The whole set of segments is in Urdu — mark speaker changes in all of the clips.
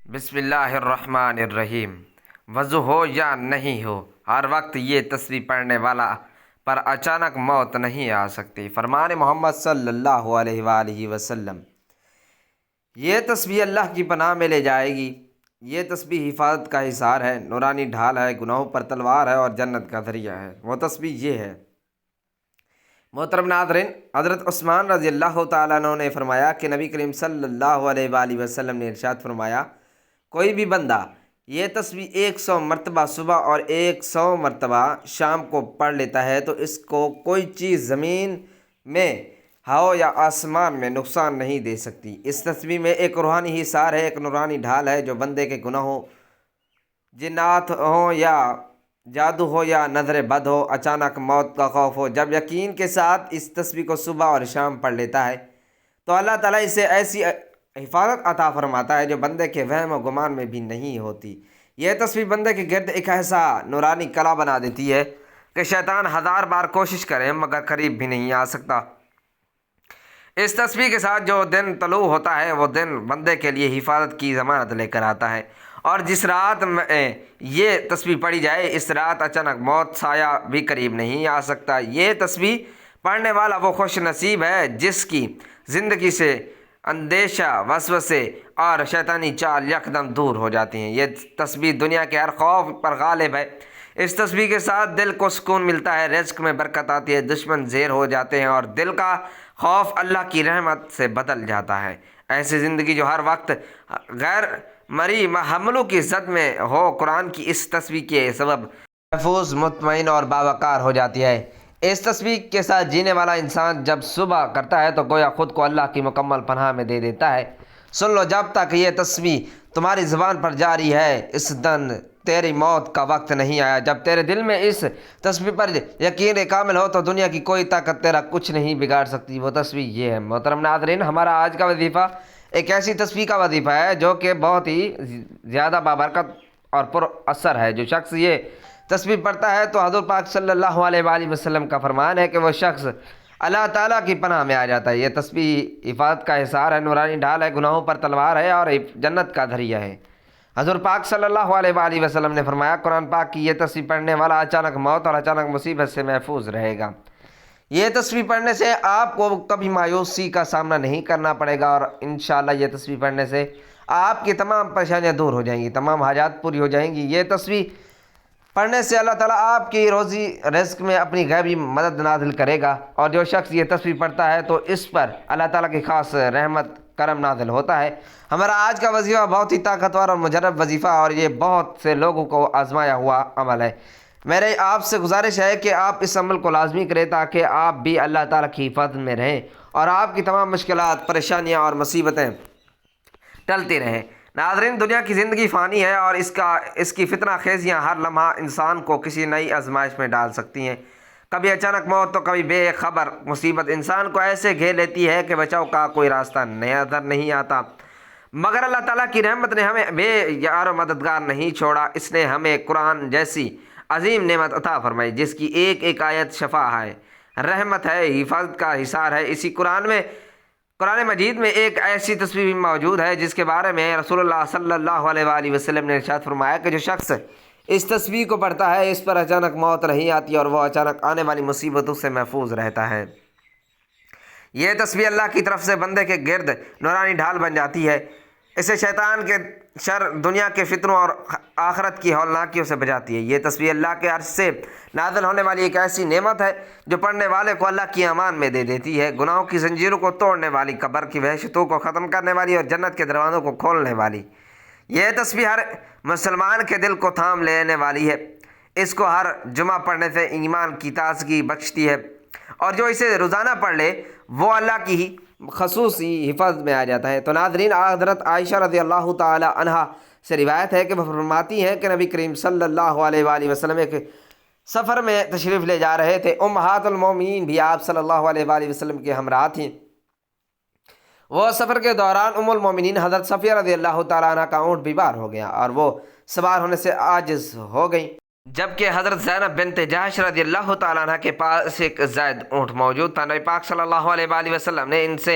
Speaker 1: بسم اللہ الرحمن الرحیم۔ وضو ہو یا نہیں ہو، ہر وقت یہ تسبیح پڑھنے والا پر اچانک موت نہیں آ سکتی۔ فرمان محمد صلی اللہ علیہ وآلہ وسلم۔ یہ تسبیح اللہ کی پناہ میں لے جائے گی۔ یہ تسبیح حفاظت کا حصار ہے، نورانی ڈھال ہے، گناہوں پر تلوار ہے اور جنت کا ذریعہ ہے۔ وہ تسبیح یہ ہے۔ محترم ناظرین، حضرت عثمان رضی اللہ تعالیٰ عنہ نے فرمایا کہ نبی کریم صلی اللہ علیہ وآلہ وسلم نے ارشاد فرمایا، کوئی بھی بندہ یہ تسبیح 100 مرتبہ صبح اور 100 مرتبہ شام کو پڑھ لیتا ہے تو اس کو کوئی چیز زمین میں، ہوا یا آسمان میں نقصان نہیں دے سکتی۔ اس تسبیح میں ایک روحانی حصار ہے، ایک نورانی ڈھال ہے جو بندے کے گناہوں، جنات ہوں یا جادو ہو یا نظر بد ہو، اچانک موت کا خوف ہو، جب یقین کے ساتھ اس تسبیح کو صبح اور شام پڑھ لیتا ہے تو اللہ تعالیٰ اسے ایسی حفاظت عطا فرماتا ہے جو بندے کے وہم و گمان میں بھی نہیں ہوتی۔ یہ تسبیح بندے کے گرد ایک ایسا نورانی کلا بنا دیتی ہے کہ شیطان 1000 بار کوشش کرے مگر قریب بھی نہیں آ سکتا۔ اس تسبیح کے ساتھ جو دن طلوع ہوتا ہے وہ دن بندے کے لیے حفاظت کی ضمانت لے کر آتا ہے، اور جس رات میں یہ تسبیح پڑھی جائے اس رات اچانک موت سایہ بھی قریب نہیں آ سکتا۔ یہ تسبیح پڑھنے والا وہ خوش نصیب ہے جس کی زندگی سے اندیشہ، وسوسے اور شیطانی چال یکدم دور ہو جاتی ہیں۔ یہ تسبیح دنیا کے ہر خوف پر غالب ہے۔ اس تسبیح کے ساتھ دل کو سکون ملتا ہے، رزق میں برکت آتی ہے، دشمن زیر ہو جاتے ہیں اور دل کا خوف اللہ کی رحمت سے بدل جاتا ہے۔ ایسی زندگی جو ہر وقت غیر مری حملوں کی زد میں ہو، قرآن کی اس تسبیح کے سبب محفوظ، مطمئن اور باوقار ہو جاتی ہے۔ اس تسبیح کے ساتھ جینے والا انسان جب صبح کرتا ہے تو گویا خود کو اللہ کی مکمل پناہ میں دے دیتا ہے۔ سن لو، جب تک یہ تسبیح تمہاری زبان پر جاری ہے اس دن تیری موت کا وقت نہیں آیا۔ جب تیرے دل میں اس تسبیح پر یقین کامل ہو تو دنیا کی کوئی طاقت تیرا کچھ نہیں بگاڑ سکتی۔ وہ تسبیح یہ ہے۔ محترم ناظرین، ہمارا آج کا وظیفہ ایک ایسی تسبیح کا وظیفہ ہے جو کہ بہت ہی زیادہ بابرکت اور پر اثر ہے۔ جو شخص یہ تسبیح پڑھتا ہے تو حضور پاک صلی اللہ علیہ وآلہ وسلم کا فرمان ہے کہ وہ شخص اللہ تعالیٰ کی پناہ میں آ جاتا ہے۔ یہ تسبیح حفاظت کا حصار ہے، نورانی ڈھال ہے، گناہوں پر تلوار ہے اور جنت کا ذریعہ ہے۔ حضور پاک صلی اللہ علیہ وآلہ وسلم نے فرمایا، قرآن پاک کی یہ تسبیح پڑھنے والا اچانک موت اور اچانک مصیبت سے محفوظ رہے گا۔ یہ تسبیح پڑھنے سے آپ کو کبھی مایوسی کا سامنا نہیں کرنا پڑے گا، اور انشاءاللہ یہ تسبیح پڑھنے سے آپ کی تمام پریشانیاں دور ہو جائیں گی، تمام حاجات پوری ہو جائیں گی۔ یہ تسبیح پڑھنے سے اللہ تعالیٰ آپ کی روزی رزق میں اپنی غیبی مدد نازل کرے گا، اور جو شخص یہ تسبیح پڑھتا ہے تو اس پر اللہ تعالیٰ کی خاص رحمت کرم نازل ہوتا ہے۔ ہمارا آج کا وظیفہ بہت ہی طاقتور اور مجرب وظیفہ، اور یہ بہت سے لوگوں کو آزمایا ہوا عمل ہے۔ میرے آپ سے گزارش ہے کہ آپ اس عمل کو لازمی کریں تاکہ آپ بھی اللہ تعالیٰ کی حفاظت میں رہیں اور آپ کی تمام مشکلات، پریشانیاں اور مصیبتیں ٹلتی رہیں۔ ناظرین، دنیا کی زندگی فانی ہے اور اس کی فتنہ خیزیاں ہر لمحہ انسان کو کسی نئی آزمائش میں ڈال سکتی ہیں۔ کبھی اچانک موت تو کبھی بے خبر مصیبت انسان کو ایسے گھیر لیتی ہے کہ بچاؤ کا کوئی راستہ نظر نہیں آتا، مگر اللہ تعالیٰ کی رحمت نے ہمیں بے یار و مددگار نہیں چھوڑا۔ اس نے ہمیں قرآن جیسی عظیم نعمت عطا فرمائی جس کی ایک ایک آیت شفا ہے، رحمت ہے، حفاظت کا حصار ہے۔ اسی قرآن مجید میں ایک ایسی تسبیح بھی موجود ہے جس کے بارے میں رسول اللہ صلی اللہ علیہ وآلہ وسلم نے ارشاد فرمایا کہ جو شخص اس تسبیح کو پڑھتا ہے اس پر اچانک موت نہیں آتی اور وہ اچانک آنے والی مصیبتوں سے محفوظ رہتا ہے۔ یہ تسبیح اللہ کی طرف سے بندے کے گرد نورانی ڈھال بن جاتی ہے، اسے شیطان کے شر، دنیا کے فتنوں اور آخرت کی ہولناکیوں سے بچاتی ہے۔ یہ تسبیح اللہ کے عرش سے نازل ہونے والی ایک ایسی نعمت ہے جو پڑھنے والے کو اللہ کی امان میں دے دیتی ہے، گناہوں کی زنجیروں کو توڑنے والی، قبر کی وحشتوں کو ختم کرنے والی اور جنت کے دروازوں کو کھولنے والی۔ یہ تسبیح ہر مسلمان کے دل کو تھام لینے والی ہے۔ اس کو ہر جمعہ پڑھنے سے ایمان کی تازگی بخشتی ہے، اور جو اسے روزانہ پڑھ لے وہ اللہ کی خصوصی حفاظت میں آ جاتا ہے۔ تو ناظرین، حضرت عائشہ رضی اللہ تعالی عنہا سے روایت ہے کہ وہ فرماتی ہیں کہ نبی کریم صلی اللہ علیہ وآلہ وسلم ایک سفر میں تشریف لے جا رہے تھے۔ امہات المومنین بھی آپ صلی اللہ علیہ وآلہ وسلم کے ہمراہ تھیں۔ وہ سفر کے دوران ام المومنین حضرت صفیہ رضی اللہ تعالیٰ عنہ کا اونٹ بیمار ہو گیا اور وہ سوار ہونے سے عاجز ہو گئیں، جبکہ حضرت زینب بنت جحش رضی اللہ تعالیٰ عنہ کے پاس ایک زائد اونٹ موجود تھا۔ نبی پاک صلی اللہ علیہ وآلہ وسلم نے ان سے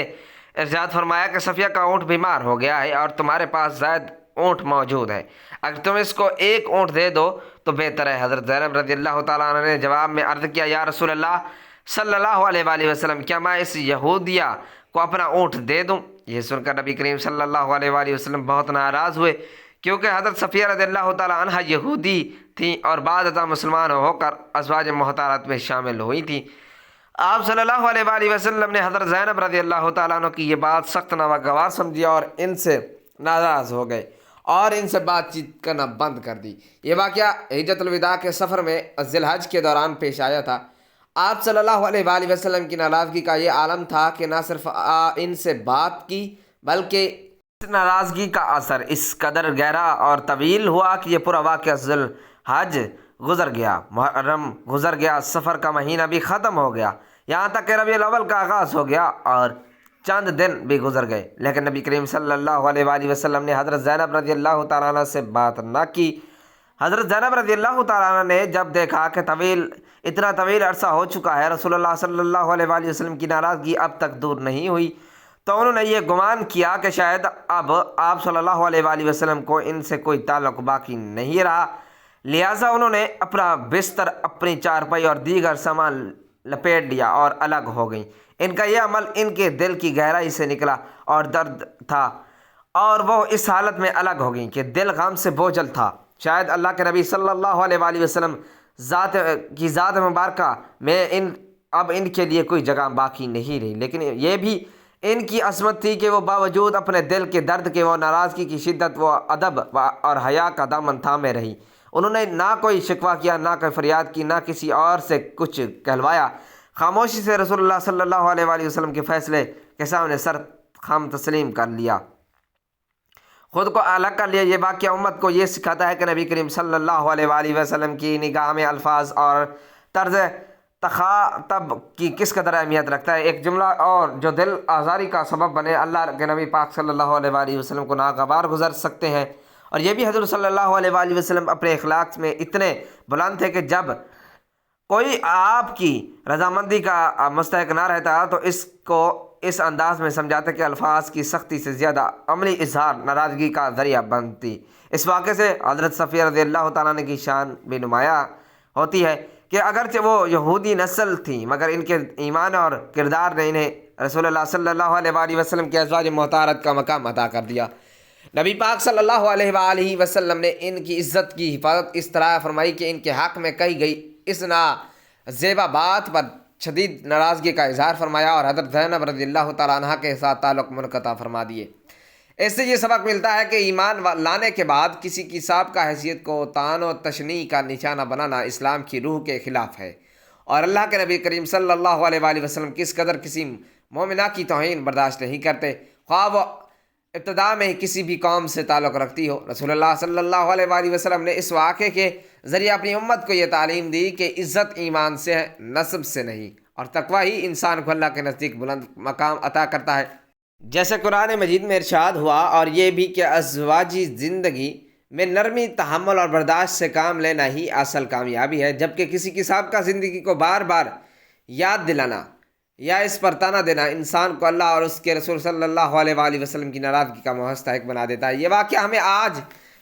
Speaker 1: ارشاد فرمایا کہ صفیہ کا اونٹ بیمار ہو گیا ہے اور تمہارے پاس زائد اونٹ موجود ہے، اگر تم اس کو ایک اونٹ دے دو تو بہتر ہے۔ حضرت زینب رضی اللہ تعالیٰ عنہ نے جواب میں عرض کیا، یا رسول اللہ صلی اللہ علیہ وآلہ وسلم، کیا میں اس یہودیہ کو اپنا اونٹ دے دوں؟ یہ سن کر نبی کریم صلی اللہ علیہ وآلہ وسلم بہت ناراض ہوئے، کیونکہ حضرت صفیہ رضی اللہ تعالیٰ عنہ یہودی تھیں اور بعد ازاں مسلمان ہو کر ازواج محترمات میں شامل ہوئی تھیں۔ آپ صلی اللہ علیہ وآلہ وسلم نے حضرت زینب رضی اللہ تعالیٰ عنہ کی یہ بات سخت ناگوار سمجھی اور ان سے ناراض ہو گئے اور ان سے بات چیت کرنا بند کر دی۔ یہ واقعہ حجۃ الوداع کے سفر میں ذی الحج کے دوران پیش آیا تھا۔ آپ صلی اللہ علیہ وآلہ وسلم کی ناراضگی کا یہ عالم تھا کہ نہ صرف ان سے بات کی بلکہ اس ناراضگی کا اثر اس قدر گہرا اور طویل ہوا کہ یہ پورا واقعہ ذی الحج گزر گیا، محرم گزر گیا، سفر کا مہینہ بھی ختم ہو گیا، یہاں تک کہ ربیع الاول کا آغاز ہو گیا اور چند دن بھی گزر گئے، لیکن نبی کریم صلی اللہ علیہ وآلہ وسلم نے حضرت زینب رضی اللہ تعالیٰ عنہ سے بات نہ کی۔ حضرت زینب رضی اللہ تعالیٰ عنہ نے جب دیکھا کہ اتنا طویل عرصہ ہو چکا ہے، رسول اللہ صلی اللہ علیہ وآلہ وسلم کی ناراضگی اب تک دور نہیں ہوئی، تو انہوں نے یہ گمان کیا کہ شاید اب آپ صلی اللہ علیہ وآلہ وسلم کو ان سے کوئی تعلق باقی نہیں رہا، لہٰذا انہوں نے اپنا بستر، اپنی چارپائی اور دیگر سامان لپیٹ لیا اور الگ ہو گئیں۔ ان کا یہ عمل ان کے دل کی گہرائی سے نکلا اور درد تھا، اور وہ اس حالت میں الگ ہو گئیں کہ دل غم سے بوجھل تھا۔ شاید اللہ کے نبی صلی اللہ علیہ وآلہ وسلم ذات مبارکہ میں اب ان کے لیے کوئی جگہ باقی نہیں رہی، لیکن یہ بھی ان کی عصمت تھی کہ وہ باوجود اپنے دل کے درد کے، وہ ناراضگی کی شدت، وہ ادب اور حیا کا دامن تھامے رہی۔ انہوں نے نہ کوئی شکوہ کیا، نہ کوئی فریاد کی، نہ کسی اور سے کچھ کہلوایا، خاموشی سے رسول اللہ صلی اللہ علیہ وآلہ وسلم کے فیصلے کے سامنے سر خم تسلیم کر لیا، خود کو الگ کر لیا۔ یہ واقعہ امت کو یہ سکھاتا ہے کہ نبی کریم صلی اللہ علیہ وآلہ وسلم کی نگاہ میں الفاظ اور طرز تخاطب کی کس قدر اہمیت رکھتا ہے۔ ایک جملہ اور جو دل آزاری کا سبب بنے، اللہ کے نبی پاک صلی اللہ علیہ وآلہ وسلم کو ناگوار گزر سکتے ہیں۔ اور یہ بھی حضرت صلی اللہ علیہ وآلہ وسلم اپنے اخلاق میں اتنے بلند تھے کہ جب کوئی آپ کی رضامندی کا مستحق نہ رہتا تو اس کو اس انداز میں سمجھاتے کہ الفاظ کی سختی سے زیادہ عملی اظہار ناراضگی کا ذریعہ بنتی۔ اس واقعے سے حضرت صفیہ رضی اللہ تعالیٰ عنہ کی شان بھی نمایاں ہوتی ہے کہ اگرچہ وہ یہودی نسل تھیں، مگر ان کے ایمان اور کردار نے انہیں رسول اللہ صلی اللہ علیہ وآلہ وسلم کے ازواج مطہرات کا مقام عطا کر دیا۔ نبی پاک صلی اللہ علیہ وآلہ وسلم نے ان کی عزت کی حفاظت اس طرح فرمائی کہ ان کے حق میں کہی گئی اس نازیبا بات پر شدید ناراضگی کا اظہار فرمایا اور حضرت زینب رضی اللہ تعالیٰ عنہ کے ساتھ تعلق منقطع فرما دیے۔ اس سے یہ سبق ملتا ہے کہ ایمان لانے کے بعد کسی کی سابقہ حیثیت کو طعن و تشنیع کا نشانہ بنانا اسلام کی روح کے خلاف ہے، اور اللہ کے نبی کریم صلی اللہ علیہ وآلہ وسلم کس قدر کسی مومنہ کی توہین برداشت نہیں کرتے، خواہ وہ ابتدا میں کسی بھی قوم سے تعلق رکھتی ہو۔ رسول اللہ صلی اللہ علیہ وآلہ وسلم نے اس واقعے کے ذریعے اپنی امت کو یہ تعلیم دی کہ عزت ایمان سے ہے، نسب سے نہیں، اور تقوی ہی انسان کو اللہ کے نزدیک بلند مقام عطا کرتا ہے، جیسے قرآن مجید میں ارشاد ہوا، اور یہ بھی کہ ازواجی زندگی میں نرمی، تحمل اور برداشت سے کام لینا ہی اصل کامیابی ہے، جبکہ کسی کی سابقہ زندگی کو بار بار یاد دلانا یا اس پر تانا دینا انسان کو اللہ اور اس کے رسول صلی اللہ علیہ وآلہ وسلم کی ناراضگی کا مستحق بنا دیتا ہے۔ یہ واقعہ ہمیں آج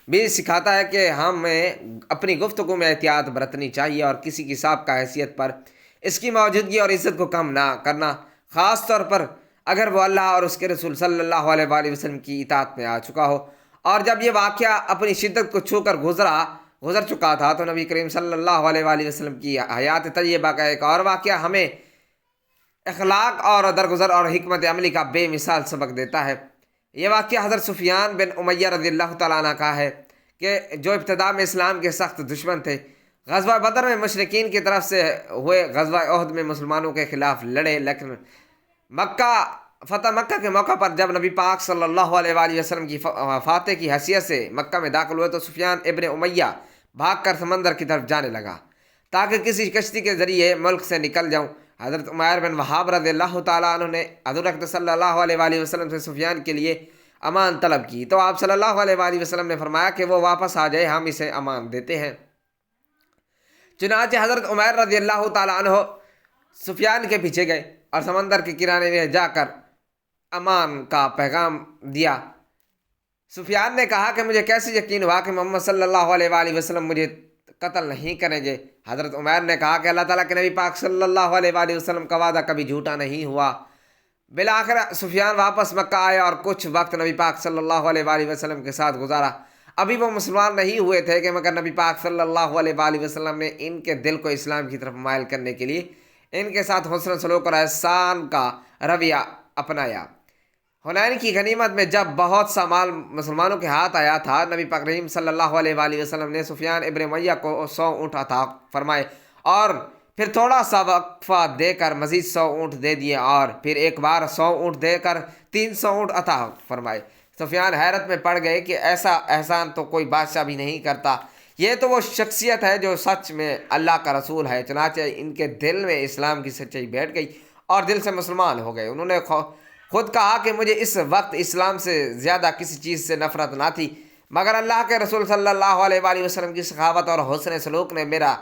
Speaker 1: بھی سکھاتا ہے کہ ہمیں اپنی گفتگو میں احتیاط برتنی چاہیے اور کسی کی سابقہ حیثیت پر اس کی موجودگی اور عزت کو کم نہ کرنا، خاص طور پر اگر وہ اللہ اور اس کے رسول صلی اللہ علیہ وآلہ وسلم کی اطاعت میں آ چکا ہو۔ اور جب یہ واقعہ اپنی شدت کو چھو کر گزر چکا تھا تو نبی کریم صلی اللہ علیہ وآلہ وسلم کی حیات طیبہ کا ایک اور واقعہ ہمیں اخلاق اور درگزر اور حکمت عملی کا بے مثال سبق دیتا ہے۔ یہ واقعہ حضرت سفیان بن امیہ رضی اللہ تعالیٰ عنہ کا ہے کہ جو ابتدا میں اسلام کے سخت دشمن تھے، غزوہ بدر میں مشرکین کی طرف سے ہوئے غزوہ احد میں مسلمانوں کے خلاف لڑے، لیکن فتح مکہ کے موقع پر جب نبی پاک صلی اللہ علیہ وآلہ وسلم کی فاتح کی حیثیت سے مکہ میں داخل ہوئے تو سفیان ابن امیہ بھاگ کر سمندر کی طرف جانے لگا تاکہ کسی کشتی کے ذریعے ملک سے نکل جاؤں۔ حضرت عمیر بن وہاب رضی اللہ تعالیٰ عنہ نے حضرت صلی اللہ علیہ وآلہ وسلم سے سفیان کے لیے امان طلب کی تو آپ صلی اللہ علیہ وآلہ وسلم نے فرمایا کہ وہ واپس آ جائے، ہم اسے امان دیتے ہیں۔ چنانچہ حضرت عمیر رضی اللہ تعالیٰ عنہ سفیان کے پیچھے گئے اور سمندر کے کنارے میں جا کر امان کا پیغام دیا۔ سفیان نے کہا کہ مجھے کیسے یقین ہوا کہ محمد صلی اللہ علیہ وآلہ وسلم مجھے قتل نہیں کریں گے؟ حضرت عمیر نے کہا کہ اللہ تعالیٰ کے نبی پاک صلی اللہ علیہ وآلہ وسلم کا وعدہ کبھی جھوٹا نہیں ہوا۔ بالآخر سفیان واپس مکہ آیا اور کچھ وقت نبی پاک صلی اللہ علیہ وآلہ وسلم کے ساتھ گزارا۔ ابھی وہ مسلمان نہیں ہوئے تھے کہ مگر نبی پاک صلی اللہ علیہ وآلہ وسلم نے ان کے دل کو اسلام کی طرف مائل کرنے کے لیے ان کے ساتھ حسن سلوک اور احسان کا رویہ اپنایا۔ حنین کی غنیمت میں جب بہت سا مال مسلمانوں کے ہاتھ آیا تھا، نبی پاک کریم صلی اللہ علیہ وآلہ وسلم نے سفیان ابن امیہ کو 100 اونٹ عطا فرمائے اور پھر تھوڑا سا وقفہ دے کر مزید 100 اونٹ دے دیے اور پھر ایک بار 100 اونٹ دے کر 300 اونٹ عطا فرمائے۔ سفیان حیرت میں پڑ گئے کہ ایسا احسان تو کوئی بادشاہ بھی نہیں کرتا، یہ تو وہ شخصیت ہے جو سچ میں اللہ کا رسول ہے۔ چنانچہ ان کے دل میں اسلام کی سچائی بیٹھ گئی اور دل سے مسلمان ہو گئے۔ انہوں نے خود کہا کہ مجھے اس وقت اسلام سے زیادہ کسی چیز سے نفرت نہ تھی، مگر اللہ کے رسول صلی اللہ علیہ وآلہ وسلم کی سخاوت اور حسن سلوک نے میرا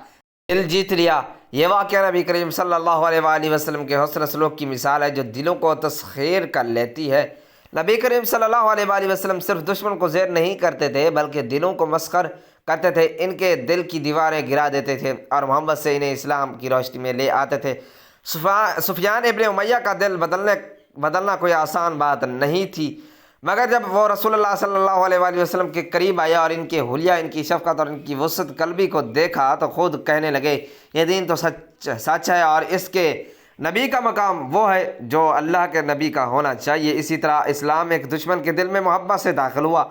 Speaker 1: دل جیت لیا۔ یہ واقعہ نبی کریم صلی اللہ علیہ وآلہ وسلم کے حسن سلوک کی مثال ہے جو دلوں کو تسخیر کر لیتی ہے۔ نبی کریم صلی اللہ علیہ وآلہ وسلم صرف دشمن کو زیر نہیں کرتے تھے بلکہ دلوں کو مسخر کرتے تھے، ان کے دل کی دیواریں گرا دیتے تھے اور محبت سے انہیں اسلام کی روشنی میں لے آتے تھے۔ سفیان ابن امیہ کا دل بدلنا کوئی آسان بات نہیں تھی، مگر جب وہ رسول اللہ صلی اللہ علیہ وآلہ وسلم کے قریب آیا اور ان کے حلیہ، ان کی شفقت اور ان کی وسعت قلبی کو دیکھا تو خود کہنے لگے یہ دین تو سچ ہے اور اس کے نبی کا مقام وہ ہے جو اللہ کے نبی کا ہونا چاہیے۔ اسی طرح اسلام ایک دشمن کے دل میں محبت سے داخل ہوا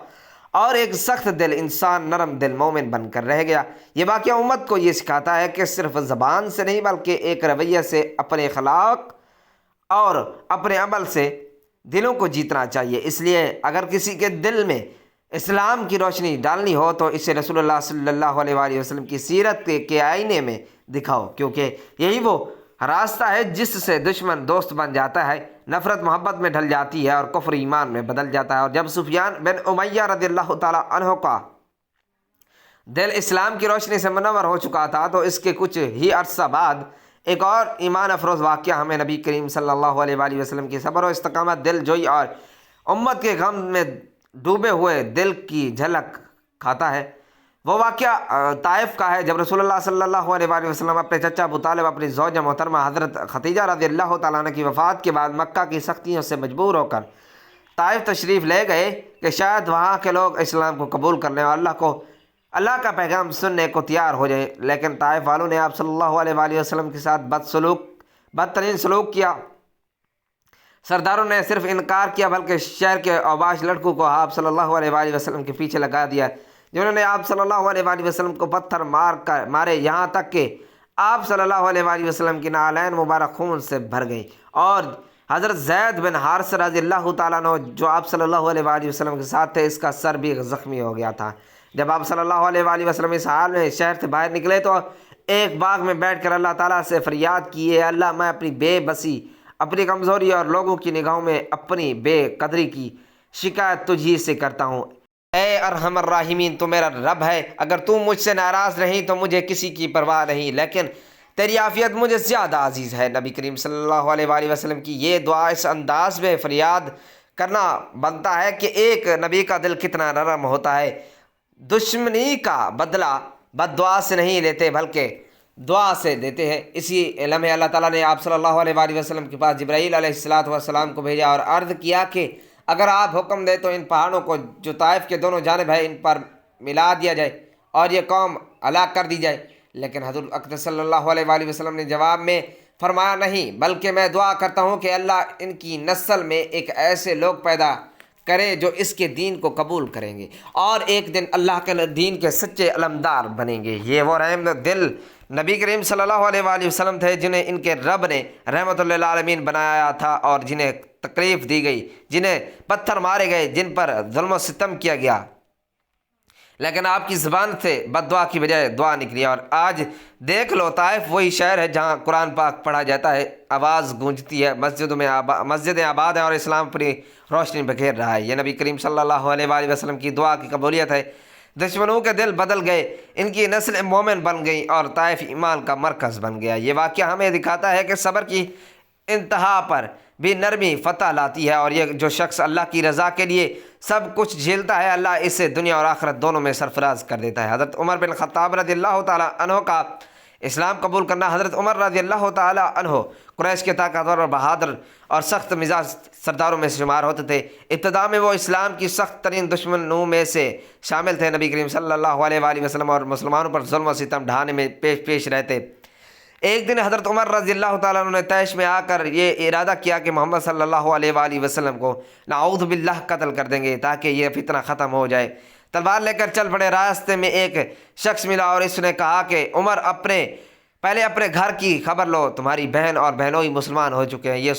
Speaker 1: اور ایک سخت دل انسان نرم دل مومن بن کر رہ گیا۔ یہ واقعہ امت کو یہ سکھاتا ہے کہ صرف زبان سے نہیں بلکہ ایک رویہ سے، اپنے اخلاق اور اپنے عمل سے دلوں کو جیتنا چاہیے۔ اس لیے اگر کسی کے دل میں اسلام کی روشنی ڈالنی ہو تو اسے رسول اللہ صلی اللہ علیہ وآلہ وسلم کی سیرت کے آئینے میں دکھاؤ، کیونکہ یہی وہ راستہ ہے جس سے دشمن دوست بن جاتا ہے، نفرت محبت میں ڈھل جاتی ہے اور کفر ایمان میں بدل جاتا ہے۔ اور جب سفیان بن امیہ رضی اللہ تعالی عنہ کا دل اسلام کی روشنی سے منور ہو چکا تھا تو اس کے کچھ ہی عرصہ بعد ایک اور ایمان افروز واقعہ ہمیں نبی کریم صلی اللہ علیہ وآلہ وسلم کی صبر و استقامت، دل جوئی اور امت کے غم میں ڈوبے ہوئے دل کی جھلک کھاتا ہے۔ وہ واقعہ طائف کا ہے جب رسول اللہ صلی اللہ علیہ وآلہ وسلم اپنے چچا ابو طالب، اپنی زوجہ محترمہ حضرت خدیجہ رضی اللہ تعالیٰ عنہ کی وفات کے بعد مکہ کی سختیوں سے مجبور ہو کر طائف تشریف لے گئے کہ شاید وہاں کے لوگ اسلام کو قبول کرنے اور اللہ کا پیغام سننے کو تیار ہو جائے، لیکن طائف والوں نے آپ صلی اللہ علیہ وآلہ وسلم کے ساتھ بدترین سلوک کیا۔ سرداروں نے صرف انکار کیا بلکہ شہر کے اوباش لڑکوں کو آپ صلی اللہ علیہ وآلہ وسلم کے پیچھے لگا دیا، جنہوں نے آپ صلی اللہ علیہ وآلہ وسلم کو پتھر مارے یہاں تک کہ آپ صلی اللہ علیہ وآلہ وسلم کی نعلین مبارک خون سے بھر گئی، اور حضرت زید بن حارثہ رضی اللہ تعالیٰ عنہ جو آپ صلی اللہ علیہ وآلہ وسلم کے ساتھ تھے، اس کا سر بھی زخمی ہو گیا تھا۔ جب آپ صلی اللہ علیہ وآلہ وسلم اس حال میں شہر سے باہر نکلے تو ایک باغ میں بیٹھ کر اللہ تعالیٰ سے فریاد کی، اے اللہ، میں اپنی بے بسی، اپنی کمزوری اور لوگوں کی نگاہوں میں اپنی بے قدری کی شکایت تجھی سے کرتا ہوں۔ اے ارحم الراحمین، تو میرا رب ہے، اگر تو مجھ سے ناراض رہی تو مجھے کسی کی پرواہ نہیں، لیکن تیری عافیت مجھے زیادہ عزیز ہے۔ نبی کریم صلی اللہ علیہ وآلہ وسلم کی یہ دعا، اس انداز میں فریاد کرنا بنتا ہے کہ ایک نبی کا دل کتنا نرم ہوتا ہے۔ دشمنی کا بدلہ بد دعا سے نہیں لیتے بلکہ دعا سے دیتے ہیں۔ اسی لمحے اللہ تعالیٰ نے آپ صلی اللہ علیہ وآلہ وسلم کے پاس جبرائیل علیہ السلام کو بھیجا اور عرض کیا کہ اگر آپ حکم دیں تو ان پہاڑوں کو جو طائف کے دونوں جانب ہے ان پر ملا دیا جائے اور یہ قوم ہلاک کر دی جائے، لیکن حضور اقدس صلی اللہ علیہ وآلہ وسلم نے جواب میں فرمایا نہیں، بلکہ میں دعا کرتا ہوں کہ اللہ ان کی نسل میں ایک ایسے لوگ پیدا کرے جو اس کے دین کو قبول کریں گے اور ایک دن اللہ کے دین کے سچے علمدار بنیں گے۔ یہ وہ رحم دل نبی کریم صلی اللہ علیہ وآلہ وسلم تھے جنہیں ان کے رب نے رحمت للعالمین بنایا تھا اور جنہیں تکلیف دی گئی، جنہیں پتھر مارے گئے، جن پر ظلم و ستم کیا گیا، لیکن آپ کی زبان سے بد دعا کی بجائے دعا نکلی۔ اور آج دیکھ لو، طائف وہی شہر ہے جہاں قرآن پاک پڑھا جاتا ہے، آواز گونجتی ہے، مسجدیں آباد ہیں اور اسلام اپنی روشنی بکھیر رہا ہے۔ یہ نبی کریم صلی اللہ علیہ وآلہ وسلم کی دعا کی قبولیت ہے۔ دشمنوں کے دل بدل گئے، ان کی نسل مومن بن گئی اور طائف ایمان کا مرکز بن گیا۔ یہ واقعہ ہمیں دکھاتا ہے کہ صبر کی انتہا پر بھی نرمی فتح لاتی ہے، اور یہ جو شخص اللہ کی رضا کے لیے سب کچھ جھیلتا ہے، اللہ اسے دنیا اور آخرت دونوں میں سرفراز کر دیتا ہے۔ حضرت عمر بن خطاب رضی اللہ تعالیٰ عنہ کا اسلام قبول کرنا۔ حضرت عمر رضی اللہ تعالیٰ عنہ قریش کے طاقتور اور بہادر اور سخت مزاج سرداروں میں سے شمار ہوتے تھے۔ ابتدا میں وہ اسلام کی سخت ترین دشمنوں میں سے شامل تھے۔ نبی کریم صلی اللہ علیہ وآلہ وسلم اور مسلمانوں پر ظلم و ستم ڈھانے میں پیش رہتے۔ ایک دن حضرت عمر رضی اللہ تعالیٰ عنہ نے طیش میں آ کر یہ ارادہ کیا کہ محمد صلی اللہ علیہ وآلہ وسلم کو نعوذ باللہ قتل کر دیں گے تاکہ یہ فتنہ ختم ہو جائے۔ تلوار لے کر چل پڑے۔ راستے میں ایک شخص ملا اور اس نے کہا کہ عمر پہلے اپنے گھر کی خبر لو، تمہاری بہن اور بہنوئی مسلمان ہو چکے ہیں۔ یہ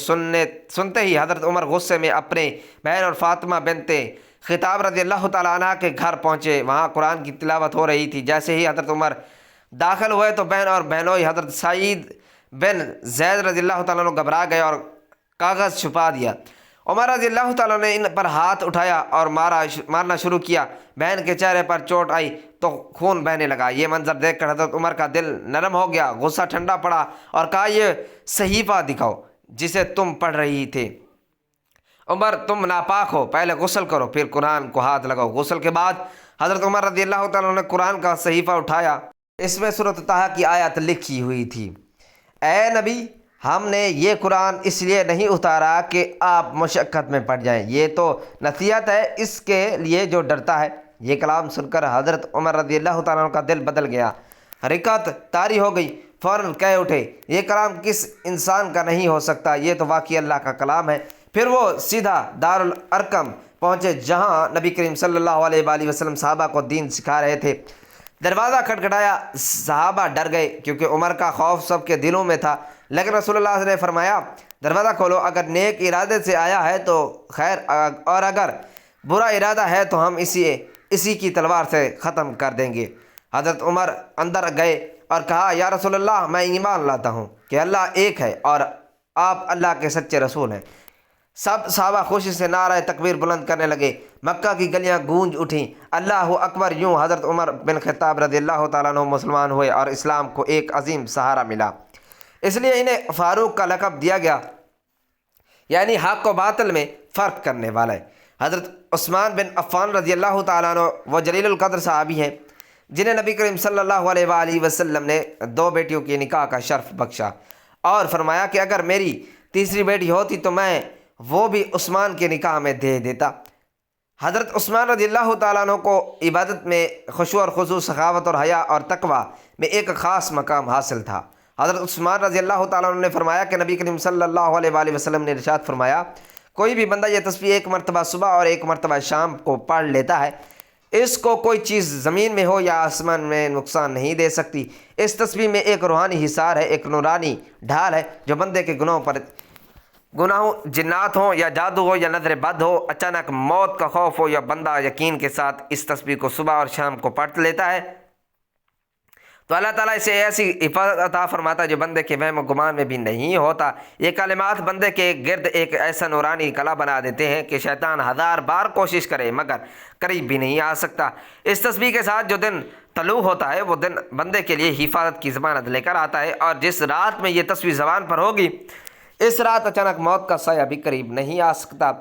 Speaker 1: سنتے ہی حضرت عمر غصے میں اپنے بہن اور فاطمہ بنت خطاب رضی اللہ تعالیٰ عنہ کے گھر پہنچے۔ وہاں قرآن کی تلاوت ہو رہی تھی۔ جیسے ہی حضرت عمر داخل ہوئے تو بہن اور بہنوئی حضرت سعید بن زید رضی اللہ تعالیٰ عنہ گھبرا گئے اور کاغذ چھپا دیا۔ عمر رضی اللہ تعالیٰ نے ان پر ہاتھ اٹھایا اور مارنا شروع کیا۔ بہن کے چہرے پر چوٹ آئی تو خون بہنے لگا۔ یہ منظر دیکھ کر حضرت عمر کا دل نرم ہو گیا، غصہ ٹھنڈا پڑا اور کہا یہ صحیفہ دکھاؤ جسے تم پڑھ رہی تھے۔ عمر تم ناپاک ہو، پہلے غسل کرو پھر قرآن کو ہاتھ لگاؤ۔ غسل کے بعد حضرت عمر رضی اللہ تعالیٰ نے قرآن کا صحیفہ اٹھایا۔ اس میں سورۃ طٰہٰ کی آیت لکھی ہوئی تھی، اے نبی ہم نے یہ قرآن اس لیے نہیں اتارا کہ آپ مشقت میں پڑ جائیں، یہ تو نصیحت ہے اس کے لیے جو ڈرتا ہے۔ یہ کلام سن کر حضرت عمر رضی اللہ تعالیٰ عنہ کا دل بدل گیا، حرکت طاری ہو گئی۔ فوراً کہہ اٹھے یہ کلام کس انسان کا نہیں ہو سکتا، یہ تو واقعی اللہ کا کلام ہے۔ پھر وہ سیدھا دارالارقم پہنچے جہاں نبی کریم صلی اللہ علیہ وآلہ وسلم صحابہ کو دین سکھا رہے تھے۔ دروازہ کھٹکھٹایا، صحابہ ڈر گئے کیونکہ عمر کا خوف سب کے دلوں میں تھا، لیکن رسول اللہ صلی اللہ علیہ وسلم نے فرمایا دروازہ کھولو، اگر نیک ارادے سے آیا ہے تو خیر، اور اگر برا ارادہ ہے تو ہم اسی کی تلوار سے ختم کر دیں گے۔ حضرت عمر اندر گئے اور کہا یا رسول اللہ میں ایمان لاتا ہوں کہ اللہ ایک ہے اور آپ اللہ کے سچے رسول ہیں۔ سب صحابہ خوشی سے نعرہ تکبیر بلند کرنے لگے، مکہ کی گلیاں گونج اٹھیں، اللہ اکبر۔ یوں حضرت عمر بن خطاب رضی اللہ تعالیٰ عنہ مسلمان ہوئے اور اسلام کو ایک عظیم سہارا ملا۔ اس لیے انہیں فاروق کا لقب دیا گیا، یعنی حق و باطل میں فرق کرنے والے۔ حضرت عثمان بن عفان رضی اللہ تعالیٰ عنہ وہ جلیل القدر صحابی ہیں جنہیں نبی کریم صلی اللہ علیہ وآلہ وسلم نے 2 بیٹیوں کے نکاح کا شرف بخشا اور فرمایا کہ اگر میری تیسری بیٹی ہوتی تو میں وہ بھی عثمان کے نکاح میں دے دیتا۔ حضرت عثمان رضی اللہ تعالیٰ عنہ کو عبادت میں خشوع اور خضوع، سخاوت اور حیا اور تقوی میں ایک خاص مقام حاصل تھا۔ حضرت عثمان رضی اللہ تعالیٰ عنہ نے فرمایا کہ نبی کریم صلی اللہ علیہ وآلہ وسلم نے ارشاد فرمایا کوئی بھی بندہ یہ تسبیح 1 مرتبہ صبح اور 1 مرتبہ شام کو پڑھ لیتا ہے، اس کو کوئی چیز زمین میں ہو یا آسمان میں نقصان نہیں دے سکتی۔ اس تسبیح میں ایک روحانی حصار ہے، ایک نورانی ڈھال ہے جو بندے کے گناہوں، جنات ہوں یا جادو ہو یا نظر بد ہو، اچانک موت کا خوف ہو یا بندہ یقین کے ساتھ اس تسبیح کو صبح اور شام کو پڑھ لیتا ہے تو اللہ تعالیٰ اسے ایسی حفاظت عطا فرماتا ہے جو بندے کے وہم و گمان میں بھی نہیں ہوتا۔ یہ کلمات بندے کے گرد ایک ایسا نورانی کلا بنا دیتے ہیں کہ شیطان 1000 بار کوشش کرے مگر قریب بھی نہیں آ سکتا۔ اس تسبیح کے ساتھ جو دن طلوع ہوتا ہے وہ دن بندے کے لیے حفاظت کی ضمانت لے کر آتا ہے، اور جس رات میں یہ تسبیح زبان پر ہوگی اس رات اچانک موت کا سایہ بھی قریب نہیں آ سکتا۔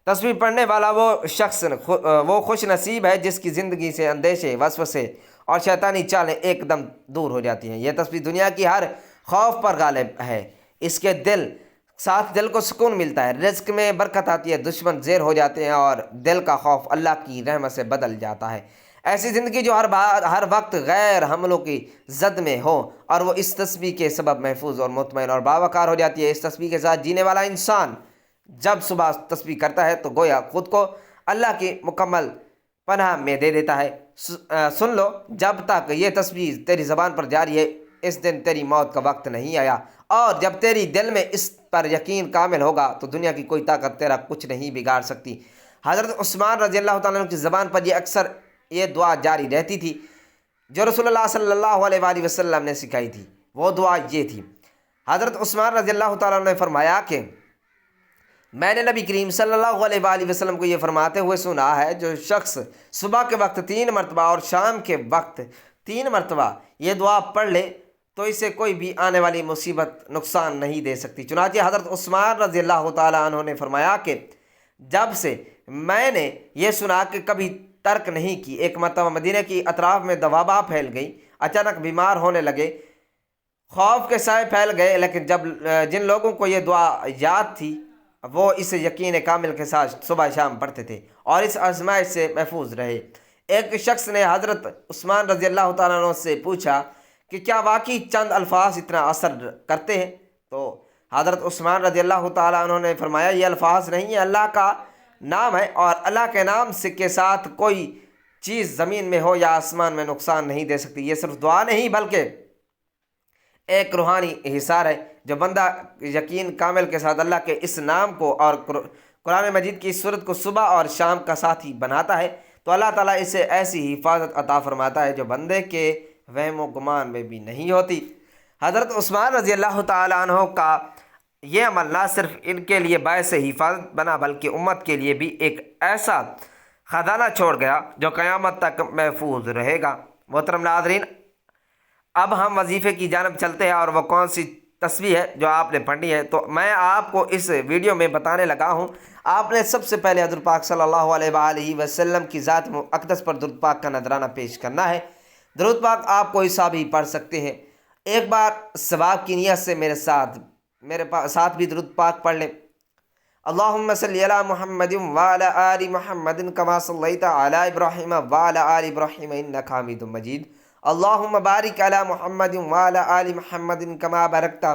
Speaker 1: تسبیح پڑھنے والا وہ شخص وہ خوش نصیب ہے جس کی زندگی سے اندیشے، وسوسے اور شیطانی چالیں ایک دم دور ہو جاتی ہیں۔ یہ تسبیح دنیا کی ہر خوف پر غالب ہے، اس کے ساتھ دل کو سکون ملتا ہے، رزق میں برکت آتی ہے، دشمن زیر ہو جاتے ہیں اور دل کا خوف اللہ کی رحمت سے بدل جاتا ہے۔ ایسی زندگی جو ہر وقت غیر حملوں کی زد میں ہو اور وہ اس تسبیح کے سبب محفوظ اور مطمئن اور باوقار ہو جاتی ہے۔ اس تسبیح کے ساتھ جینے والا انسان جب صبح تسبیح کرتا ہے تو گویا خود کو اللہ کی مکمل پناہ میں دے دیتا ہے۔ سن لو، جب تک یہ تسبیح تیری زبان پر جاری ہے اس دن تیری موت کا وقت نہیں آیا، اور جب تیری دل میں اس پر یقین کامل ہوگا تو دنیا کی کوئی طاقت تیرا کچھ نہیں بگاڑ سکتی۔ حضرت عثمان رضی اللہ تعالیٰ عنہ کی زبان پر یہ اکثر یہ دعا جاری رہتی تھی جو رسول اللہ صلی اللہ علیہ وآلہ وسلم نے سکھائی تھی۔ وہ دعا یہ تھی، حضرت عثمان رضی اللہ تعالیٰ عنہ نے فرمایا کہ میں نے نبی کریم صلی اللہ علیہ وآلہ وسلم کو یہ فرماتے ہوئے سنا ہے جو شخص صبح کے وقت 3 مرتبہ اور شام کے وقت 3 مرتبہ یہ دعا پڑھ لے تو اسے کوئی بھی آنے والی مصیبت نقصان نہیں دے سکتی۔ چنانچہ حضرت عثمان رضی اللہ تعالیٰ عنہ نے فرمایا کہ جب سے میں نے یہ سنا کہ کبھی ترک نہیں کی، ایک مرتبہ مدینہ کی اطراف میں دوابا پھیل گئی، اچانک بیمار ہونے لگے، خوف کے سائے پھیل گئے، لیکن جن لوگوں کو یہ دعا یاد تھی وہ اس یقین کامل کے ساتھ صبح شام پڑھتے تھے اور اس آزمائش سے محفوظ رہے۔ ایک شخص نے حضرت عثمان رضی اللہ تعالیٰ عنہ سے پوچھا کہ کیا واقعی چند الفاظ اتنا اثر کرتے ہیں؟ تو حضرت عثمان رضی اللہ تعالیٰ عنہ نے فرمایا یہ الفاظ نہیں ہے، اللہ کا نام ہے، اور اللہ کے نام سے کے ساتھ کوئی چیز زمین میں ہو یا آسمان میں نقصان نہیں دے سکتی۔ یہ صرف دعا نہیں بلکہ ایک روحانی حصار ہے جو بندہ یقین کامل کے ساتھ اللہ کے اس نام کو اور قرآن مجید کی اس صورت کو صبح اور شام کا ساتھی بناتا ہے تو اللہ تعالیٰ اسے ایسی حفاظت عطا فرماتا ہے جو بندے کے وہم و گمان میں بھی نہیں ہوتی۔ حضرت عثمان رضی اللہ تعالیٰ عنہ کا یہ عمل نہ صرف ان کے لیے باعث حفاظت بنا بلکہ امت کے لیے بھی ایک ایسا خزانہ چھوڑ گیا جو قیامت تک محفوظ رہے گا۔ محترم ناظرین، اب ہم وظیفے کی جانب چلتے ہیں، اور وہ کون سی تسبیح ہے جو آپ نے پڑھنی ہے تو میں آپ کو اس ویڈیو میں بتانے لگا ہوں۔ آپ نے سب سے پہلے حضور پاک صلی اللہ علیہ وآلہ وسلم کی ذات اقدس پر درود پاک کا نذرانہ پیش کرنا ہے۔ درود پاک آپ کوئی سا بھی پڑھ سکتے ہیں۔ ایک بار ثواب کی نیت سے میرے ساتھ بھی درود پاک پڑھ لیں۔ اللہم صلی علی محمد وعلی آل محمد کما صلیت علی ابراہیم وعلی آل ابراہیم انک حمید مجید۔ اللہم بارک علی محمد وعلی آل محمد کما بارکت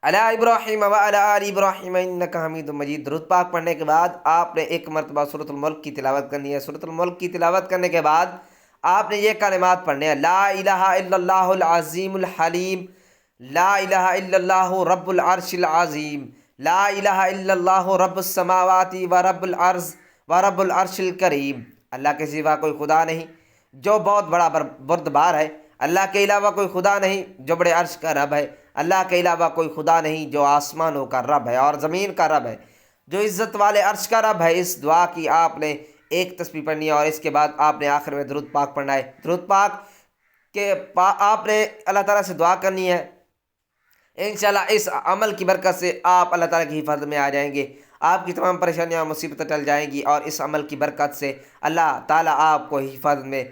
Speaker 1: علی ابراہیم وعلی آل ابراہیم انک حمید مجید۔ درود پاک پڑھنے کے بعد آپ نے ایک مرتبہ سورۃ الملک کی تلاوت کرنی ہے۔ سورۃ الملک کی تلاوت کرنے کے بعد آپ نے یہ کلمات پڑھنے ہیں: لا الہ الا اللہ العظیم الحلیم، لا الہ الا اللہ رب العرش العظیم، لا الہ الا اللہ رب السماوات و رب الارض و رب العرش الکریم۔ اللہ کے سوا کوئی خدا نہیں جو بہت بڑا بردبار ہے، اللہ کے علاوہ کوئی خدا نہیں جو بڑے عرش کا رب ہے، اللہ کے علاوہ کوئی خدا نہیں جو آسمانوں کا رب ہے اور زمین کا رب ہے، جو عزت والے عرش کا رب ہے۔ اس دعا کی آپ نے ایک تسبیح پڑھنی ہے اور اس کے بعد آپ نے آخر میں درود پاک پڑھنا ہے۔ درود پاک کے آپ نے اللہ تعالیٰ سے دعا کرنی ہے، انشاءاللہ اس عمل کی برکت سے آپ اللہ تعالیٰ کی حفاظت میں آ جائیں گے، آپ کی تمام پریشانیاں اور مصیبتیں ٹل جائیں گی، اور اس عمل کی برکت سے اللہ تعالیٰ آپ کو حفاظت میں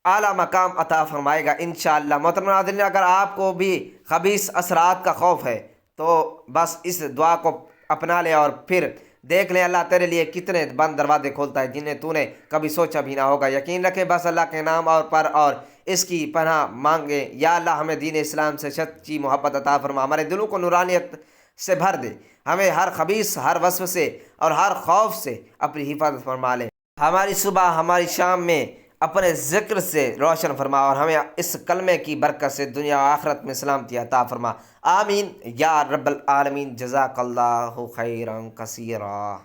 Speaker 1: اعلیٰ مقام عطا فرمائے گا انشاءاللہ۔ محترم ناظرین، اگر آپ کو بھی خبیث اثرات کا خوف ہے تو بس اس دعا کو اپنا لیں اور پھر دیکھ لیں اللہ تیرے لیے کتنے بند دروازے کھولتا ہے جنہیں تو نے کبھی سوچا بھی نہ ہوگا۔ یقین رکھیں، بس اللہ کے نام اور اس کی پناہ مانگیں۔ یا اللہ ہمیں دین اسلام سے سچی محبت عطا فرما، ہمارے دلوں کو نورانیت سے بھر دے، ہمیں ہر خبیث، ہر وسوسے اور ہر خوف سے اپنی حفاظت فرما لے، ہماری صبح ہماری شام میں اپنے ذکر سے روشن فرما، اور ہمیں اس کلمے کی برکت سے دنیا و آخرت میں سلامتی عطا فرما۔ آمین یا رب العالمین۔ جزاک اللہ خیرا کثیرا۔